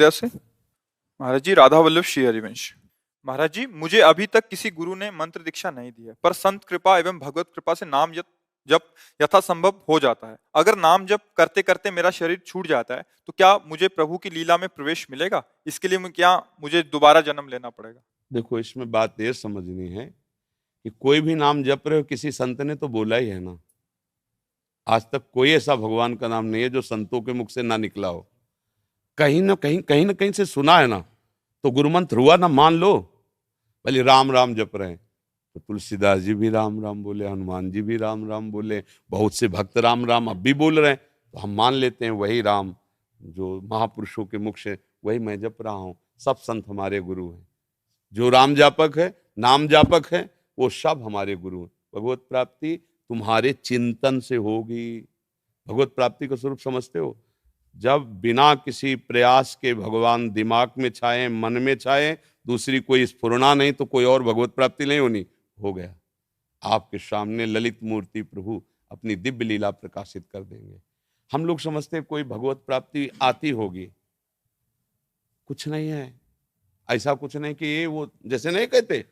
से महाराज जी, राधा वल्लभ श्री हरिवंश। महाराज जी, मुझे अभी तक किसी गुरु ने मंत्र दीक्षा नहीं दी है, पर संत कृपा एवं भगवत कृपा से नाम जप यथासंभव हो जाता है। अगर नाम जप करते करते मेरा शरीर छूट जाता है तो क्या मुझे प्रभु की लीला में प्रवेश मिलेगा? इसके लिए क्या मुझे दोबारा जन्म लेना पड़ेगा? देखो, इसमें बात ये समझनी है कि कोई भी नाम जप रहे हो, किसी संत ने तो बोला ही है ना। आज तक कोई ऐसा भगवान का नाम नहीं है जो संतों के मुख से ना निकला हो। कहीं ना कहीं से सुना है ना, तो गुरु मंत्र हुआ ना, मान लो। भले राम राम जप रहे हैं तो तुलसीदास जी भी राम राम बोले, हनुमान जी भी राम राम बोले, बहुत से भक्त राम राम अब भी बोल रहे हैं, तो हम मान लेते हैं वही राम जो महापुरुषों के मुख से, वही मैं जप रहा हूं। सब संत हमारे गुरु हैं। जो राम जापक है, नाम जापक है, वो सब हमारे गुरु हैं। भगवत प्राप्ति तुम्हारे चिंतन से होगी। भगवत प्राप्ति का स्वरूप समझते हो? जब बिना किसी प्रयास के भगवान दिमाग में छाए, मन में छाए, दूसरी कोई स्फुरना नहीं, तो कोई और भगवत प्राप्ति नहीं होनी। हो गया, आपके सामने ललित मूर्ति प्रभु अपनी दिव्य लीला प्रकाशित कर देंगे। हम लोग समझते हैं कोई भगवत प्राप्ति आती होगी, कुछ नहीं है। ऐसा कुछ नहीं कि ये वो जैसे नहीं कहते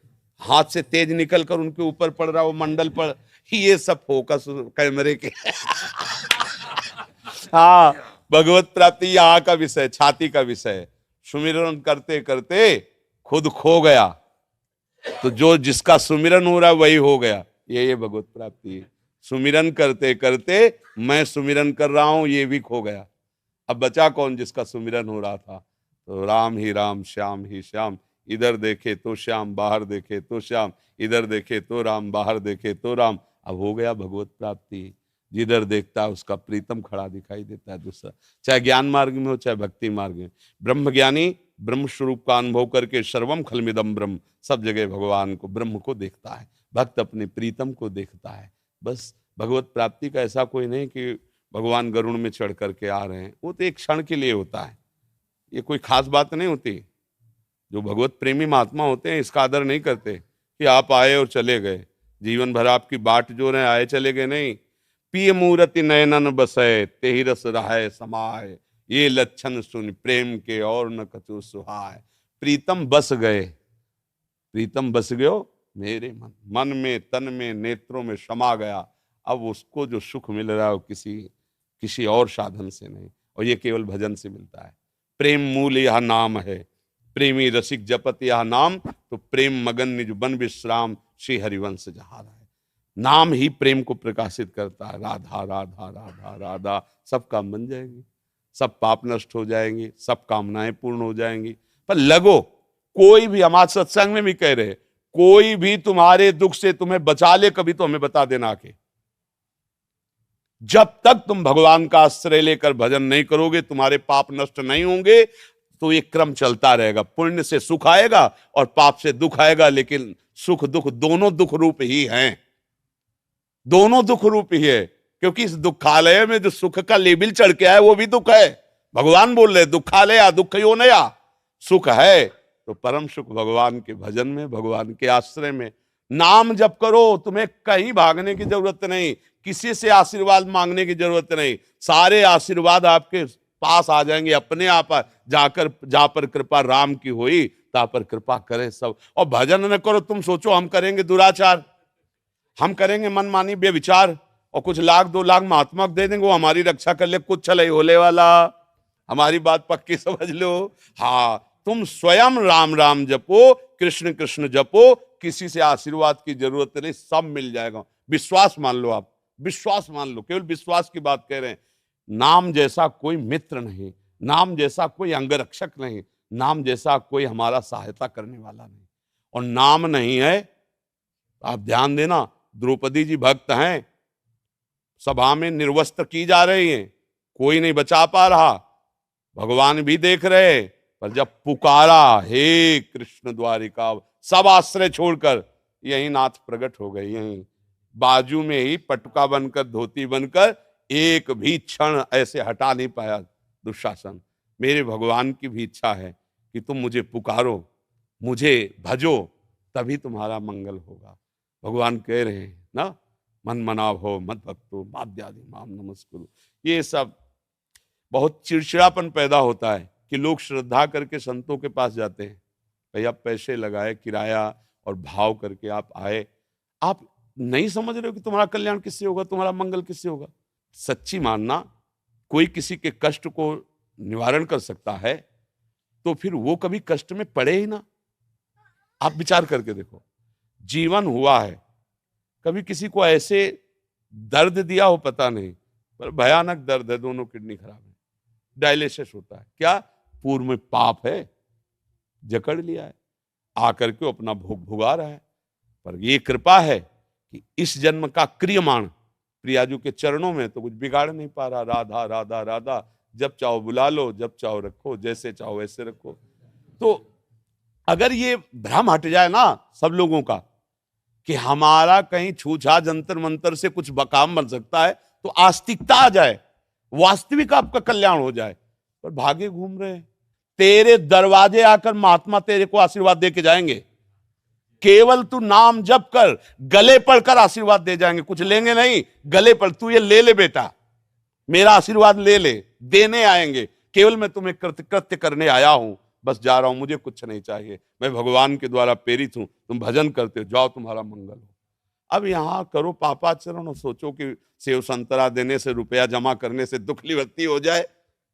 हाथ से तेज निकल कर उनके ऊपर पड़ रहा, वो मंडल पर, ये सब फोकस कैमरे के हाँ, भगवत प्राप्ति यहाँ का विषय, छाती का विषय। सुमिरन करते करते खुद खो गया, तो जो जिसका सुमिरन हो रहा है वही हो गया। ये भगवत प्राप्ति है। सुमिरन करते करते मैं सुमिरन कर रहा हूं, ये भी खो गया। अब बचा कौन जिसका सुमिरन हो रहा था? तो राम ही राम, श्याम ही श्याम, इधर देखे तो श्याम, बाहर देखे तो श्याम, इधर देखे तो राम, बाहर देखे तो राम। अब हो गया भगवत प्राप्ति। जिधर देखता है उसका प्रीतम खड़ा दिखाई देता है दूसरा, चाहे ज्ञान मार्ग में हो चाहे भक्ति मार्ग में। ब्रह्म ज्ञानी ब्रह्म स्वरूप का अनुभव करके सर्वम खलमिदम ब्रह्म, सब जगह भगवान को, ब्रह्म को देखता है। भक्त अपने प्रीतम को देखता है। बस भगवत प्राप्ति का ऐसा कोई नहीं कि भगवान गरुड़ में चढ़ करके आ रहे हैं, वो तो एक क्षण के लिए होता है। ये कोई खास बात नहीं होती। जो भगवत प्रेमी महात्मा होते हैं इसका आदर नहीं करते कि आप आए और चले गए, जीवन भर आपकी बाट जो रहे, आए चले गए नहीं। पिय मूर्ति नयनन बसय, तेहि रस रहाय समाय, ये लक्षण सुन प्रेम के और न कछु सुहाय। प्रीतम बस गए, प्रीतम बस गयो मेरे मन, मन में, तन में, नेत्रों में समा गया। अब उसको जो सुख मिल रहा है वो किसी और साधन से नहीं, और ये केवल भजन से मिलता है। प्रेम मूल यह नाम है, प्रेमी रसिक जपत यह नाम, तो प्रेम मगन निज बन विश्राम, श्री हरिवंश जहारा है। नाम ही प्रेम को प्रकाशित करता है। राधा राधा राधा राधा, सब काम बन जाएंगे, सब पाप नष्ट हो जाएंगे, सब कामनाएं पूर्ण हो जाएंगी। पर लगो, कोई भी, हमारे सत्संग में भी कह रहे, कोई भी तुम्हारे दुख से तुम्हें बचा ले, कभी तो हमें बता देना आके। जब तक तुम भगवान का आश्रय लेकर भजन नहीं करोगे, तुम्हारे पाप नष्ट नहीं होंगे, तो ये क्रम चलता रहेगा। पुण्य से सुख आएगा और पाप से दुख आएगा, लेकिन सुख दुख दोनों दुख रूप ही हैं, दोनों दुख रूप ही है। क्योंकि इस दुखालय में जो सुख का लेबिल चढ़ के आया वो भी दुख है। भगवान बोल रहे दुखालय दुख यो नया, सुख है तो परम सुख भगवान के भजन में, भगवान के आश्रय में। नाम जप करो, तुम्हें कहीं भागने की जरूरत नहीं, किसी से आशीर्वाद मांगने की जरूरत नहीं। सारे आशीर्वाद आपके पास आ जाएंगे अपने आप। जाकर जहां पर कृपा राम की हुई, तहां पर कृपा करे सब। और भजन न करो, तुम सोचो हम करेंगे दुराचार, हम करेंगे मनमानी बेविचार, और कुछ लाख 2 लाख महात्मा दे देंगे, वो हमारी रक्षा कर ले, कुछ चले होले वाला। हमारी बात पक्की समझ लो। हाँ, तुम स्वयं राम राम जपो, कृष्ण कृष्ण जपो, किसी से आशीर्वाद की जरूरत नहीं, सब मिल जाएगा। विश्वास मान लो, आप विश्वास मान लो, केवल विश्वास की बात कह रहे हैं। नाम जैसा कोई मित्र नहीं, नाम जैसा कोई अंगरक्षक नहीं, नाम जैसा कोई हमारा सहायता करने वाला नहीं। और नाम नहीं है, आप ध्यान देना, द्रौपदी जी भक्त हैं, सभा में निर्वस्त्र की जा रही हैं, कोई नहीं बचा पा रहा, भगवान भी देख रहे। पर जब पुकारा हे कृष्ण द्वारिका, सब आश्रय छोड़कर यही नाथ प्रकट हो गए। यही बाजू में ही पटुका बनकर, धोती बनकर, एक भी क्षण ऐसे हटा नहीं पाया दुशासन। मेरे भगवान की भी इच्छा है कि तुम मुझे पुकारो, मुझे भजो, तभी तुम्हारा मंगल होगा। भगवान कह रहे हैं ना, मन मनाव हो मत भक्तो माद्यादि माम नमस्कुरु। ये सब बहुत चिड़चिड़ापन पैदा होता है कि लोग श्रद्धा करके संतों के पास जाते हैं, भैया पैसे लगाए, किराया और भाव करके आप आए, आप नहीं समझ रहे हो कि तुम्हारा कल्याण किससे होगा, तुम्हारा मंगल किससे होगा। सच्ची मानना, कोई किसी के कष्ट को निवारण कर सकता है तो फिर वो कभी कष्ट में पड़े ही ना। आप विचार करके देखो, जीवन हुआ है, कभी किसी को ऐसे दर्द दिया हो पता नहीं, पर भयानक दर्द है, दोनों किडनी खराब है, डायलिसिस होता है, क्या पूर्व में पाप है, जकड़ लिया है, आकर के अपना भोग भुगा रहा है। पर ये कृपा है कि इस जन्म का क्रियमाण प्रियाजू के चरणों में तो कुछ बिगाड़ नहीं पा रहा। राधा राधा राधा, जब चाहो बुला लो, जब चाहो रखो, जैसे चाहो वैसे रखो। तो अगर ये भ्रम हट जाए ना सब लोगों का कि हमारा कहीं छूछा जंतर मंतर से कुछ बकाम बन सकता है, तो आस्तिकता आ जाए, वास्तविक आपका कल्याण हो जाए, पर भागे घूम रहे हैं। तेरे दरवाजे आकर महात्मा तेरे को आशीर्वाद दे के जाएंगे, केवल तू नाम जप कर, गले पड़कर आशीर्वाद दे जाएंगे, कुछ लेंगे नहीं, गले पर तू ये ले ले बेटा, मेरा आशीर्वाद ले ले, देने आएंगे, केवल मैं तुम्हें कृत्य करने आया हूं, बस जा रहा हूं, मुझे कुछ नहीं चाहिए, मैं भगवान के द्वारा प्रेरित हूं, तुम भजन करते हो, जाओ तुम्हारा मंगल हो। अब यहां करो पापाचरण और सोचो कि सेव संतरा देने से, रुपया जमा करने से दुख निवृत्ति हो जाए,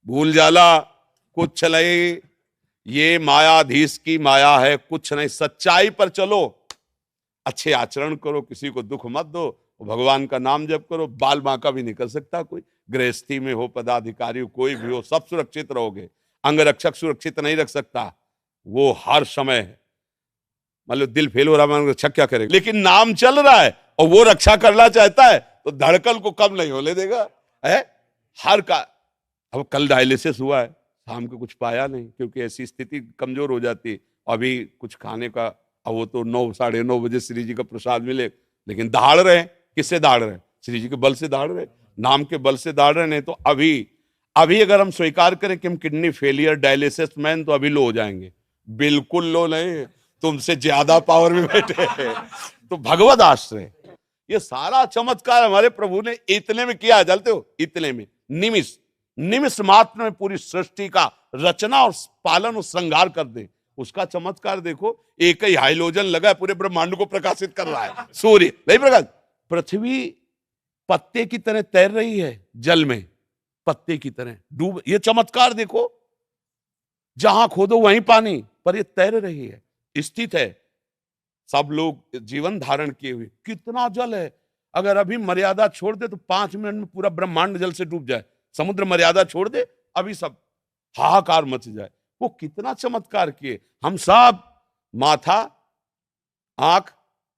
भूल जाला, कुछ नहीं, ये मायाधीश की माया है, कुछ नहीं। सच्चाई पर चलो, अच्छे आचरण करो, किसी को दुख मत दो, भगवान का नाम जप करो, बाल बांका भी नहीं कर सकता कोई, गृहस्थी में हो, पदाधिकारी हो, कोई भी हो, सब सुरक्षित रहोगे। अंगरक्षक सुरक्षित नहीं रख सकता, वो हर समय है, मतलब दिल फेल हो रहा है, रक्षा क्या करेगा, लेकिन नाम चल रहा है और वो रक्षा करना चाहता है तो धड़कन को कम नहीं होने देगा है हर का। अब कल डायलिसिस हुआ है, शाम को कुछ पाया नहीं, क्योंकि ऐसी स्थिति कमजोर हो जाती, अभी कुछ खाने का, अब वो तो 9 साढ़े 9 बजे श्री जी का प्रसाद मिले, लेकिन दहाड़ रहे हैं, किससे दहाड़ रहे हैं, श्री जी के बल से दहाड़ रहे, नाम के बल से दहाड़ रहे। नहीं तो अभी अगर हम स्वीकार करें कि हम किडनी फेलियर, डायलिसिस मैन, तो अभी लो हो जाएंगे, बिल्कुल लो नहीं, तुमसे ज्यादा पावर में बैठे हैं। तो भगवत आश्रय, ये सारा चमत्कार हमारे प्रभु ने इतने में किया, जानते हो, इतने में, निमिष मात्र में पूरी सृष्टि का रचना और पालन और श्रृंगार कर दे, उसका चमत्कार देखो। एक ही हाइलोजन लगा है, पूरे ब्रह्मांड को प्रकाशित कर रहा है, सूर्य नहीं प्रकाश, पृथ्वी पत्ते की तरह तैर रही है जल में, पत्ते की तरह डूब, ये चमत्कार देखो, जहां खोदो वहीं पानी, पर ये तैर रही है, स्थित है, सब लोग जीवन धारण किए हुए, कितना जल है। अगर अभी मर्यादा छोड़ दे तो 5 मिनट में पूरा ब्रह्मांड जल से डूब जाए, समुद्र मर्यादा छोड़ दे, अभी सब हाहाकार मच जाए। वो कितना चमत्कार किए। हम सब माथा, आंख,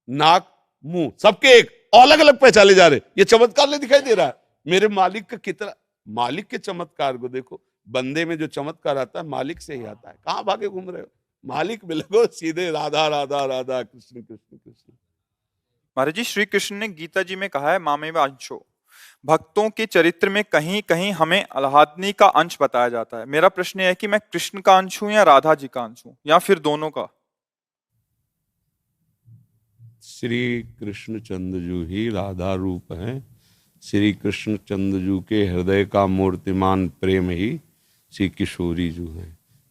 नाक, मुंह, सबके एक अलग अलग पहचाने जा रहे, ये चमत्कार नहीं दिखाई दे रहा है। मेरे मालिक का कितना, मालिक के चमत्कार को देखो, बंदे में जो चमत्कार आता है मालिक से ही आता है। कहां भागे घूम रहे हो, मालिक में लगो, सीधे राधा राधा राधा, कृष्ण कृष्ण कृष्ण। महाराज जी, श्री कृष्ण ने गीता जी में कहा है, मामेव अंशो, भक्तों के चरित्र में कहीं कहीं हमें आह्लादनी का अंश बताया जाता है। मेरा प्रश्न है कि मैं कृष्ण का अंश हूं या राधा जी का अंश हूं, या फिर दोनों का? श्री कृष्ण चंद्रजू ही राधा रूप हैं। श्री कृष्ण चंद्रजू के हृदय का मूर्तिमान प्रेम ही श्री किशोरी जू हैं।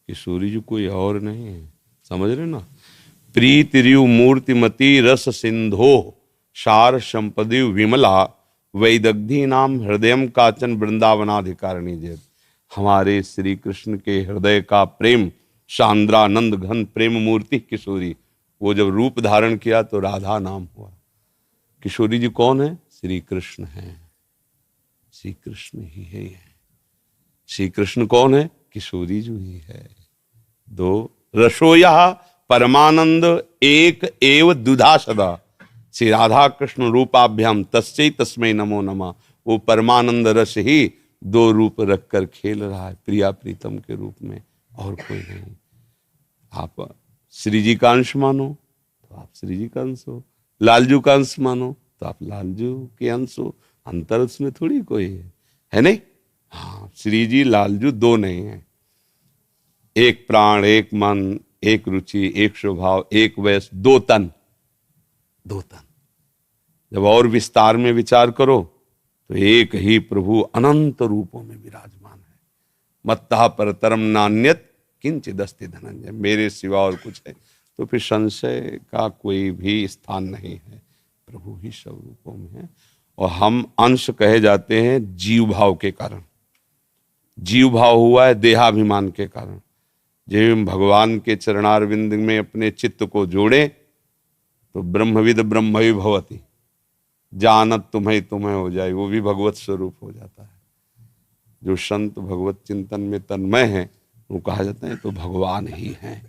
किशोरी जू कोई और नहीं है, समझ रहे ना। प्रीति रियु मूर्तिमती रस सिंधो सार संपदि विमला वैदग्धी नाम हृदयम काचन वृंदावनाधिकारिणी जय। हमारे श्री कृष्ण के हृदय का प्रेम, शांद्रानंद घन प्रेम मूर्ति किशोरी, वो जब रूप धारण किया तो राधा नाम हुआ। किशोरी जी कौन है? श्री कृष्ण है, श्री कृष्ण ही है। श्री कृष्ण कौन है? किशोरी जी ही है। दो रसोया परमानंद एक एव दुधा सदा। श्री राधा कृष्ण रूपाभ्याम तस्मै तस्मै नमो नमः। वो परमानंद रस ही 2 रूप रखकर खेल रहा है, प्रिया प्रीतम के रूप में, और कोई नहीं। आप श्री जी का अंश मानो तो आप श्री जी का अंश हो, लालजू का अंश मानो तो आप लालजू के अंश हो। अंतर उसमें थोड़ी कोई है नहीं। हाँ, श्री जी लालजू 2 नहीं है, एक प्राण, एक मन, एक रुचि, एक स्वभाव, एक वयस, 2 तन। 2 तन। जब और विस्तार में विचार करो तो एक ही प्रभु अनंत रूपों में विराजमान है। मत्तः परतरम नान्यत किंचिदस्ति धनंजय, मेरे सिवा और कुछ है तो फिर संशय का कोई भी स्थान नहीं है। प्रभु ही सब रूपों में है। और हम अंश कहे जाते हैं जीव भाव के कारण। जीव भाव हुआ है देहाभिमान के कारण। जब भगवान के चरणारविंद में अपने चित्त को जोड़े तो ब्रह्मविद ब्रह्मवि भवति, जानत तुम्हें तुम्हें हो जाए, वो भी भगवत स्वरूप हो जाता है। जो संत भगवत चिंतन में तन्मय है वो कहा जाता है तो भगवान ही हैं,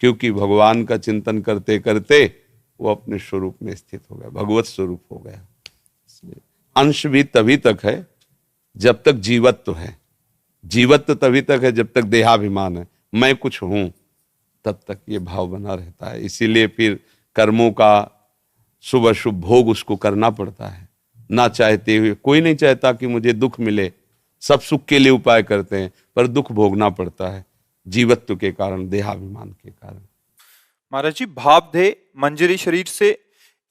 क्योंकि भगवान का चिंतन करते करते वो अपने स्वरूप में स्थित हो गया, भगवत स्वरूप हो गया। अंश भी तभी तक है जब तक जीवत्व है, जीवत्व तभी तक है जब तक देहाभिमान है, मैं कुछ हूं, तब तक ये भाव बना रहता है। इसीलिए फिर कर्मों का शुभ अशुभ भोग उसको करना पड़ता है, ना चाहते हुए। कोई नहीं चाहता कि मुझे दुख मिले, सब सुख के लिए उपाय करते हैं, पर दुख भोगना पड़ता है जीवत्व के कारण, देहाभिमान के कारण। महाराज जी, भाव देह मंजरी शरीर से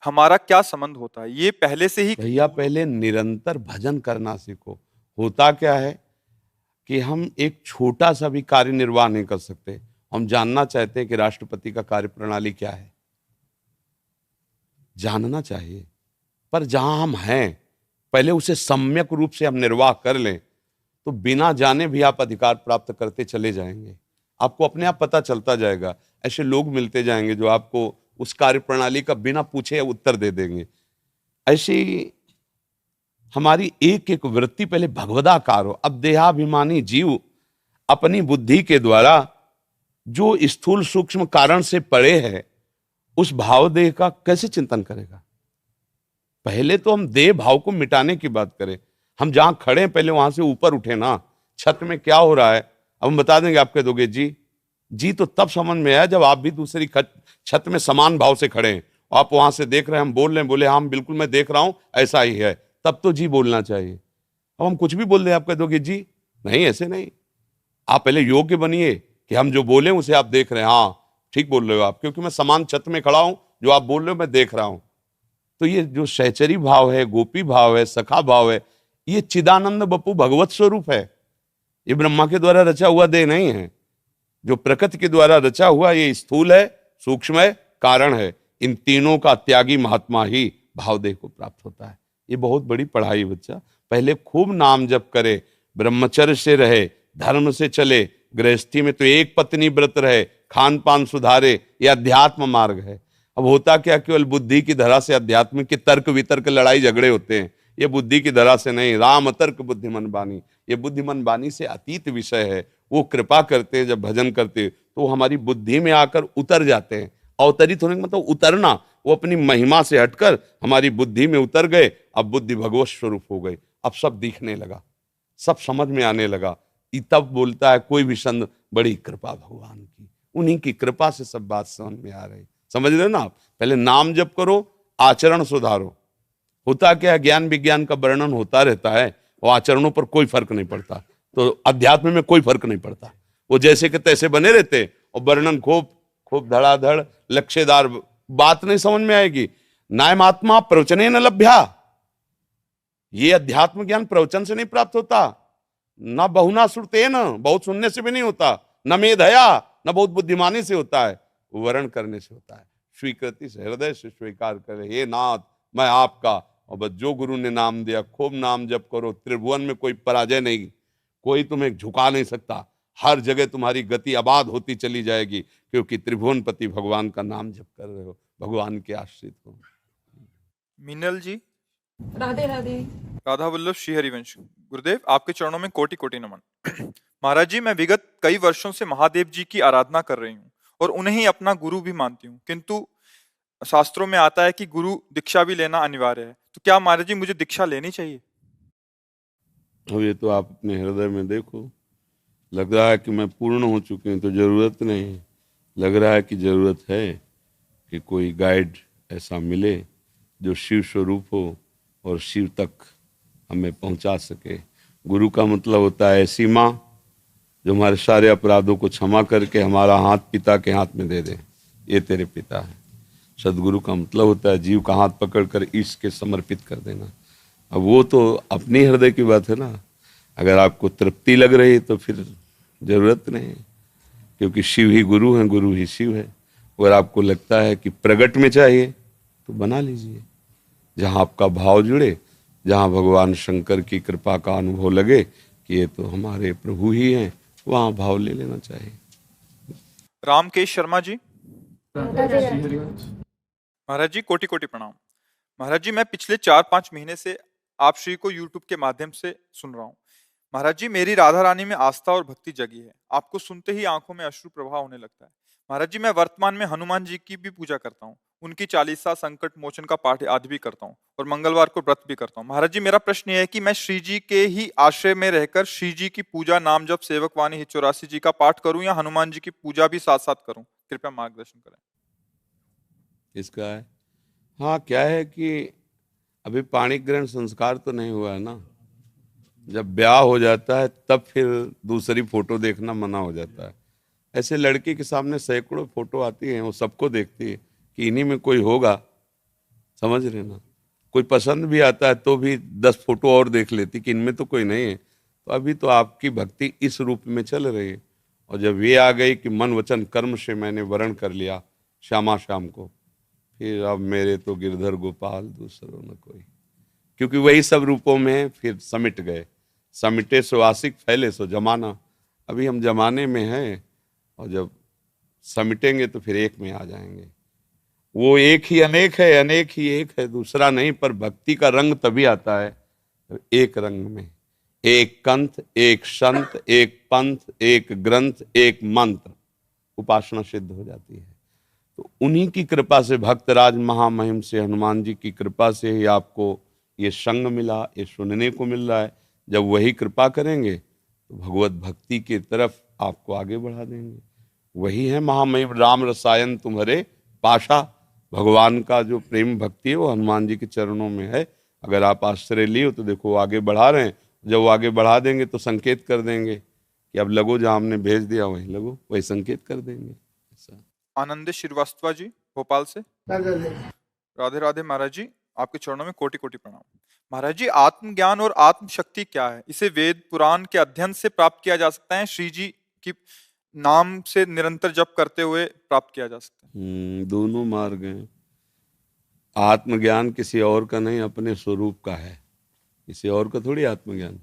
हमारा क्या संबंध होता है? ये पहले से ही भैया पहले निरंतर भजन करना सीखो। होता क्या है कि हम एक छोटा सा भी कार्य निर्वाह नहीं कर सकते। हम जानना चाहते हैं कि राष्ट्रपति का कार्य प्रणाली क्या है, जानना चाहिए, पर जहां हम हैं पहले उसे सम्यक रूप से हम निर्वाह कर लें तो बिना जाने भी आप अधिकार प्राप्त करते चले जाएंगे। आपको अपने आप पता चलता जाएगा। ऐसे लोग मिलते जाएंगे जो आपको उस कार्य प्रणाली का बिना पूछे उत्तर दे देंगे। ऐसी हमारी एक एक वृत्ति पहले भगवदाकार हो। अब देहाभिमानी जीव अपनी बुद्धि के द्वारा जो स्थूल सूक्ष्म कारण से परे है उस भाव देह का कैसे चिंतन करेगा? पहले तो हम देह भाव को मिटाने की बात करें। हम जहां खड़े हैं पहले वहां से ऊपर उठे ना। छत में क्या हो रहा है अब हम बता देंगे, आप कह दोगे जी तो तब समझ में आया जब आप भी दूसरी छत में समान भाव से खड़े हैं। आप वहां से देख रहे हैं, हम बोल रहे हैं, बोले हाँ बिल्कुल मैं देख रहा हूं, ऐसा ही है, तब तो जी बोलना चाहिए। अब हम कुछ भी बोल रहे हैं, आप कह दोगे जी नहीं, ऐसे नहीं। आप पहले योग्य बनिए कि हम जो बोले उसे आप देख रहे हैं, हाँ ठीक बोल रहे हो आप, क्योंकि मैं समान छत में खड़ा हूं, जो आप बोल रहे हो मैं देख रहा हूं। तो ये जो सहचरी भाव है, गोपी भाव है, सखा भाव है, ये चिदानंद बपू भगवत स्वरूप है। ये ब्रह्मा के द्वारा रचा हुआ देह नहीं है। जो प्रकृति के द्वारा रचा हुआ ये स्थूल है, सूक्ष्म है, कारण है। इन तीनों का त्यागी महात्मा ही भाव देह को प्राप्त होता है। ये बहुत बड़ी पढ़ाई बच्चा। पहले खूब नाम जप करे, ब्रह्मचर्य से रहे, धर्म से चले, गृहस्थी में तो एक पत्नी व्रत रहे, खान पान सुधारे, ये अध्यात्म मार्ग है। अब होता क्या, केवल बुद्धि की धरा से अध्यात्म के तर्क वितर्क लड़ाई झगड़े होते हैं। ये बुद्धि की धरा से नहीं, राम तर्क बुद्धिमन बानी, ये बुद्धिमन बानी से अतीत विषय है। वो कृपा करते हैं, जब भजन करते तो हमारी बुद्धि में आकर उतर जाते हैं। अवतरित होने का मतलब उतरना, वो अपनी महिमा से हटकर हमारी बुद्धि में उतर गए। अब बुद्धि भगवत स्वरूप हो गई, अब सब दिखने लगा, सब समझ में आने लगा। तब बोलता है कोई भी संत, बड़ी कृपा भगवान की, उन्हीं की कृपा से सब बात समझ में आ रही। समझ रहे हो ना आप? पहले नाम जप करो, आचरण सुधारो। होता क्या, ज्ञान विज्ञान का वर्णन होता रहता है और आचरणों पर कोई फर्क नहीं पड़ता। तो अध्यात्म में कोई फर्क नहीं पड़ता, वो जैसे के तैसे बने रहते और वर्णन खूब खूब धड़ाधड़ लक्ष्यदार, बात नहीं समझ में आएगी। नायमात्मा प्रवचने न लभ्या, ये अध्यात्म ज्ञान प्रवचन से नहीं प्राप्त होता, न बहुना सुनते न, बहुत सुनने से भी नहीं होता, न मेधया, न बहुत बुद्धिमानी से होता है, वर्ण करने से होता है। स्वीकृति से, हृदय से स्वीकार करे, हे नाथ मैं आपका। और बस जो गुरु ने नाम दिया, खूब नाम जप करो। त्रिभुवन में कोई पराजय नहीं, कोई तुम्हें झुका नहीं सकता। हर जगह तुम्हारी गति आबाद होती चली जाएगी, क्योंकि त्रिभुवनपति भगवान का नाम जप कर रहे हो, भगवान के आश्रित हो। मीनल जी, राधे राधे। राधा वल्लभ श्री हरिवंश। गुरुदेव, आपके चरणों में कोटि कोटि नमन। महाराज जी, मैं विगत कई वर्षों से महादेव जी की आराधना कर रही हूँ और उन्हें ही अपना गुरु भी मानती हूँ, किंतु शास्त्रों में आता है कि गुरु दीक्षा भी लेना अनिवार्य है। तो क्या महाराज जी मुझे दीक्षा लेनी चाहिए? अब ये तो आप अपने हृदय में देखो, लग रहा है कि मैं पूर्ण हो चुकी हूँ तो जरूरत नहीं, लग रहा है कि जरूरत है कि कोई गाइड ऐसा मिले जो शिव स्वरूप हो और शिव तक हमें पहुंचा सके। गुरु का मतलब होता है ऐसी माँ जो हमारे सारे अपराधों को क्षमा करके हमारा हाथ पिता के हाथ में दे दे, ये तेरे पिता है। सदगुरु का मतलब होता है जीव का हाथ पकड़कर ईश के समर्पित कर देना। अब वो तो अपनी हृदय की बात है ना। अगर आपको तृप्ति लग रही है तो फिर जरूरत नहीं है, क्योंकि शिव ही गुरु है, गुरु ही शिव है। अगर आपको लगता है कि प्रगट में चाहिए तो बना लीजिए, जहां आपका भाव जुड़े, जहां भगवान शंकर की कृपा का अनुभव लगे कि ये तो हमारे प्रभु ही हैं, वहां भाव ले लेना चाहिए। रामकेश शर्मा जी। महाराज जी कोटि कोटि प्रणाम। महाराज जी मैं पिछले 4-5 महीने से आप श्री को यूट्यूब के माध्यम से सुन रहा हूँ। महाराज जी मेरी राधा रानी में आस्था और भक्ति जगी है। आपको सुनते ही आंखों में अश्रु प्रवाह होने लगता है। महाराज जी मैं वर्तमान में हनुमान जी की भी पूजा करता हूँ, उनकी चालीसा, संकट मोचन का पाठ आदि भी करता हूँ और मंगलवार को व्रत भी करता हूँ। महाराज जी मेरा प्रश्न यह है कि मैं श्री जी के ही आश्रय में रहकर श्री जी की पूजा, नाम जप, सेवक वाणी, हित 84 जी का पाठ करूं या हनुमान जी की पूजा भी साथ साथ करूं? कृपया मार्गदर्शन करें। इसका है, हाँ क्या है कि अभी पाणी ग्रहण संस्कार तो नहीं हुआ है ना। जब ब्याह हो जाता है तब फिर दूसरी फोटो देखना मना हो जाता है। ऐसे लड़की के सामने सैकड़ों फोटो आती हैं, वो सबको देखती है कि इन्हीं में कोई होगा, समझ रहे ना। कोई पसंद भी आता है तो भी 10 फोटो और देख लेती कि इनमें तो कोई नहीं है। तो अभी तो आपकी भक्ति इस रूप में चल रही है, और जब ये आ गई कि मन वचन कर्म से मैंने वरण कर लिया श्यामा श्याम को, फिर अब मेरे तो गिरधर गोपाल दूसरों न कोई, क्योंकि वही सब रूपों में फिर समिट गए। समिटे सो आशिक, फैले सो जमाना। अभी हम जमाने में हैं, और जब समिटेंगे तो फिर एक में आ जाएंगे। वो एक ही अनेक है, अनेक ही एक है, दूसरा नहीं। पर भक्ति का रंग तभी आता है एक रंग में, एक कंठ, एक संत, एक पंथ, एक ग्रंथ, एक मंत्र, उपासना सिद्ध हो जाती है। तो उन्हीं की कृपा से, भक्तराज महामहिम से, हनुमान जी की कृपा से ही आपको ये संग मिला, ये सुनने को मिल रहा है। जब वही कृपा करेंगे तो भगवत भक्ति की तरफ आपको आगे बढ़ा देंगे। वही है महामहिम राम रसायन तुम्हारे पाशा। भगवान का जो प्रेम भक्ति है वो हनुमान जी के चरणों में है। अगर आप आश्रय लिए तो देखो वो आगे बढ़ा रहे हैं। जब वो आगे बढ़ा देंगे तो संकेत कर देंगे कि अब लगो, जहां हमने भेज दिया वहीं लगो, वही संकेत कर देंगे। ऐसा। आनंद श्रीवास्तव जी भोपाल से। राधे राधे महाराज जी, आपके चरणों में कोटि कोटि प्रणाम। महाराज जी आत्मज्ञान और आत्म शक्ति क्या है? इसे वेद पुराण के अध्ययन से प्राप्त किया जा सकता है, श्री जी की नाम से निरंतर जप करते हुए प्राप्त किया जा सकता है? दोनों मार्ग हैं। आत्मज्ञान किसी और का नहीं, अपने स्वरूप का है। किसी और का थोड़ी आत्मज्ञान।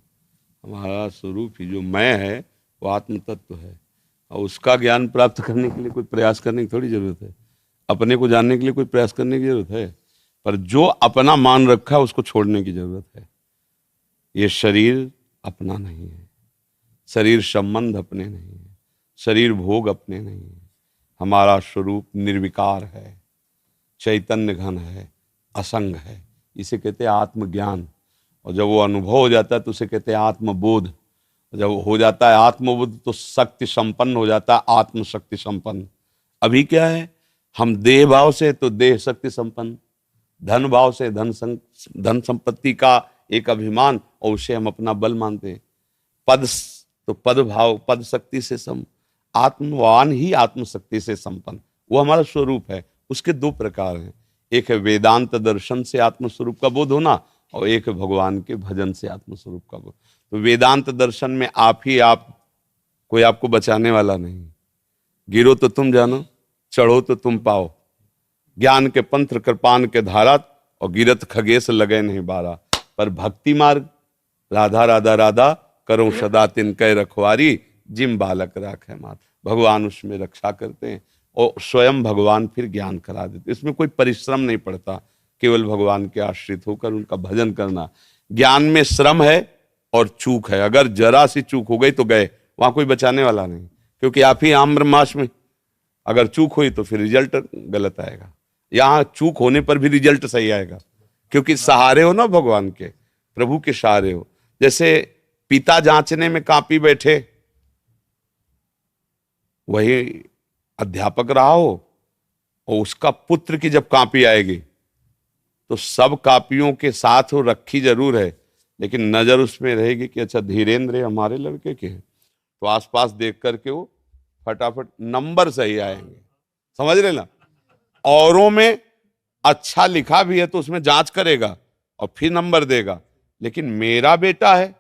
हमारा स्वरूप ही जो मैं है वो आत्म तत्व है, और उसका ज्ञान प्राप्त करने के लिए कोई प्रयास करने की थोड़ी जरूरत है। अपने को जानने के लिए कोई प्रयास करने की जरूरत है, पर जो अपना मान रखा है उसको छोड़ने की जरूरत है। ये शरीर अपना नहीं है, शरीर संबंध अपने नहीं है, शरीर भोग अपने नहीं है। हमारा स्वरूप निर्विकार है, चैतन्य घन है, असंग है। इसे कहते हैं आत्मज्ञान। और जब वो अनुभव हो जाता है तो उसे कहते हैं आत्मबोध। जब हो जाता है आत्मबोध तो शक्ति संपन्न हो जाता है, आत्मशक्ति संपन्न। अभी क्या है, हम देह भाव से तो देह शक्ति संपन्न, धन भाव से धन संपत्ति का एक अभिमान, और उसे हम अपना बल मानते हैं। पद तो पद भाव, पद शक्ति से आत्मवान ही आत्मशक्ति से संपन्न, वो हमारा स्वरूप है। उसके 2 प्रकार हैं, एक है वेदांत दर्शन से आत्मस्वरूप का बोध होना, और एक है भगवान के भजन से आत्मस्वरूप का बोध। तो वेदांत दर्शन में आप ही आप, कोई आपको बचाने वाला नहीं। गिरो तो तुम जानो, चढ़ो तो तुम पाओ। ज्ञान के पंथ कृपान के धारा, और गिरत खगेश लगे नहीं बारा। पर भक्ति मार्ग, राधा राधा राधा करो सदा तिन कै रखवारी, जिम बालक राखे मात। भगवान उसमें रक्षा करते हैं, और स्वयं भगवान फिर ज्ञान करा देते। इसमें कोई परिश्रम नहीं पड़ता, केवल भगवान के आश्रित होकर उनका भजन करना। ज्ञान में श्रम है और चूक है। अगर जरा सी चूक हो गई तो गए, वहां कोई बचाने वाला नहीं, क्योंकि आप ही आम ब्रह्मास्म में अगर चूक हुई तो फिर रिजल्ट गलत आएगा। यहां चूक होने पर भी रिजल्ट सही आएगा, क्योंकि सहारे हो ना भगवान के, प्रभु के सहारे हो। जैसे पिता जांचने में कापी बैठे, वही अध्यापक रहा हो, और उसका पुत्र की जब कापी आएगी तो सब कापियों के साथ वो रखी जरूर है, लेकिन नजर उसमें रहेगी कि अच्छा धीरेन्द्र हमारे लड़के के हैं, तो आसपास देख करके वो फटाफट नंबर सही आएंगे। समझ रहे ना। औरों में अच्छा लिखा भी है तो उसमें जांच करेगा और फिर नंबर देगा, लेकिन मेरा बेटा है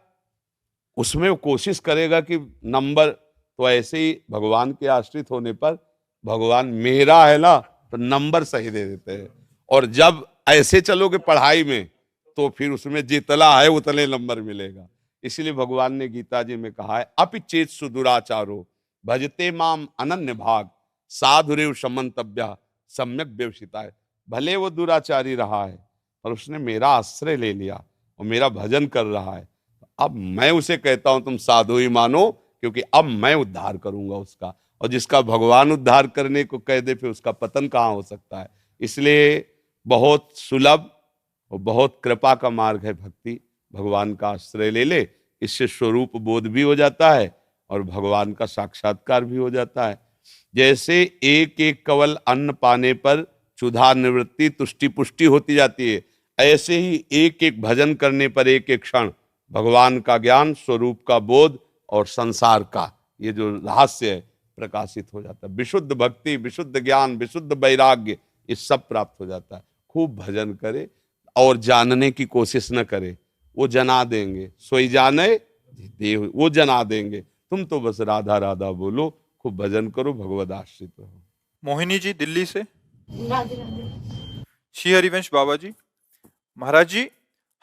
उसमें वो कोशिश करेगा कि नंबर, तो ऐसे ही भगवान के आश्रित होने पर भगवान मेरा है ना, तो नंबर सही दे देते हैं। और जब ऐसे चलोगे पढ़ाई में, तो फिर उसमें जितना है उतने नंबर मिलेगा। इसलिए भगवान ने गीता जी में कहा है, अपि चेत सुदुराचारो भजते माम अनन्य भाग साधुरेव समन्तव्य सम्यक व्यवसिता। भले वो दुराचारी रहा है पर उसने मेरा आश्रय ले लिया और मेरा भजन कर रहा है, अब मैं उसे कहता हूं तुम साधु ही मानो, क्योंकि अब मैं उद्धार करूंगा उसका। और जिसका भगवान उद्धार करने को कह दे, फिर उसका पतन कहाँ हो सकता है। इसलिए बहुत सुलभ और बहुत कृपा का मार्ग है भक्ति। भगवान का आश्रय ले ले, इससे स्वरूप बोध भी हो जाता है और भगवान का साक्षात्कार भी हो जाता है। जैसे एक एक कवल अन्न पाने पर क्षुधा निवृत्ति तुष्टि पुष्टि होती जाती है, ऐसे ही एक एक भजन करने पर एक एक क्षण भगवान का ज्ञान, स्वरूप का बोध और संसार का ये जो रहस्य है प्रकाशित हो जाता है। विशुद्ध भक्ति, विशुद्ध ज्ञान, विशुद्ध वैराग्य, ये सब प्राप्त हो जाता है। खूब भजन करे और जानने की कोशिश न करे, वो जना देंगे। सोई जाने देव, वो जना देंगे। तुम तो बस राधा राधा बोलो, खूब भजन करो, भगवद आश्रित रहो। मोहिनी जी दिल्ली से। राधे राधे। श्री हरिवंश बाबा जी, महाराज जी,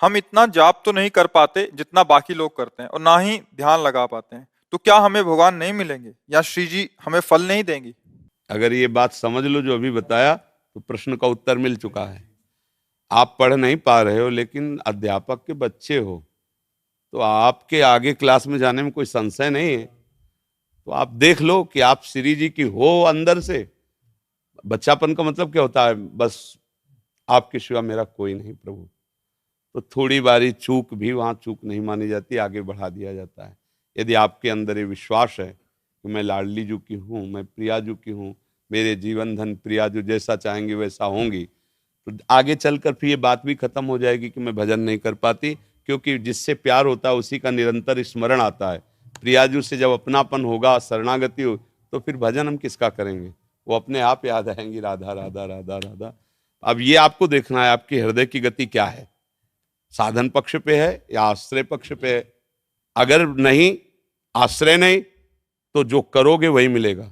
हम इतना जाप तो नहीं कर पाते जितना बाकी लोग करते हैं और ना ही ध्यान लगा पाते हैं, तो क्या हमें भगवान नहीं मिलेंगे या श्री जी हमें फल नहीं देंगी? अगर ये बात समझ लो जो अभी बताया, तो प्रश्न का उत्तर मिल चुका है। आप पढ़ नहीं पा रहे हो, लेकिन अध्यापक के बच्चे हो, तो आपके आगे क्लास में जाने में कोई संशय नहीं है। तो आप देख लो कि आप श्री जी की हो अंदर से। बच्चापन का मतलब क्या होता है? बस आपके सिवा मेरा कोई नहीं प्रभु। तो थोड़ी बारी चूक भी वहां चूक नहीं मानी जाती, आगे बढ़ा दिया जाता है। यदि आपके अंदर ये विश्वास है कि मैं लाडली जू की हूँ, मैं प्रिया जू की हूँ, मेरे जीवन धन प्रिया जो जैसा चाहेंगे वैसा होंगी, तो आगे चलकर फिर ये बात भी खत्म हो जाएगी कि मैं भजन नहीं कर पाती, क्योंकि जिससे प्यार होता है उसी का निरंतर स्मरण आता है। प्रियाजू से जब अपनापन होगा, शरणागति हो, तो फिर भजन हम किसका करेंगे? वो अपने आप याद आएंगी, राधा राधा राधा राधा। अब ये आपको देखना है आपके हृदय की गति क्या है, साधन पक्ष पे है या आश्रय पक्ष पे है। अगर नहीं, आश्रय नहीं, तो जो करोगे वही मिलेगा।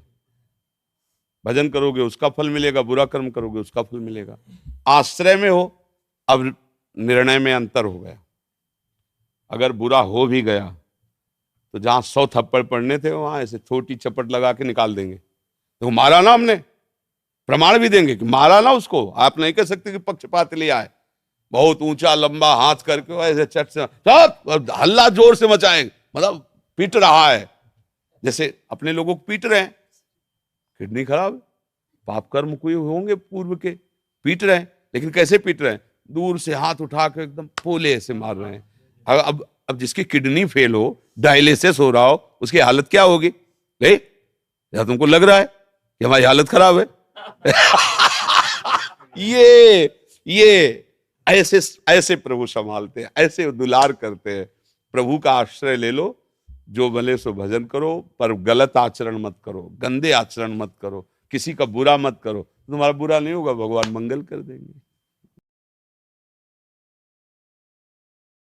भजन करोगे उसका फल मिलेगा, बुरा कर्म करोगे उसका फल मिलेगा। आश्रय में हो, अब निर्णय में अंतर हो गया। अगर बुरा हो भी गया तो जहां 100 थप्पड़ पड़ने थे वहां ऐसे छोटी चपट लगा के निकाल देंगे। तो मारा ना हमने, प्रमाण भी देंगे कि मारा ना उसको। आप नहीं कह सकते कि पक्षपात लिया है। बहुत ऊंचा लंबा हाथ करके ऐसे चट से हल्ला जोर से मचाएंगे, मतलब पीट रहा है, जैसे अपने लोगों को पीट रहे हैं। किडनी खराब है, पाप कर्म कोई होंगे पूर्व के, पीट रहे हैं। लेकिन कैसे पीट रहे हैं? दूर से हाथ उठा के एकदम पोले से मार रहे हैं। अब जिसकी किडनी फेल हो, डायलिसिस हो रहा हो, उसकी हालत क्या होगी? या तुमको लग रहा है कि हमारी हालत खराब है? ये ऐसे प्रभु संभालते हैं, ऐसे दुलार करते हैं। प्रभु का आश्रय ले लो, जो भले सो भजन करो, पर गलत आचरण मत करो, गंदे आचरण मत करो, किसी का बुरा मत करो। तुम्हारा बुरा नहीं होगा, भगवान मंगल कर देंगे।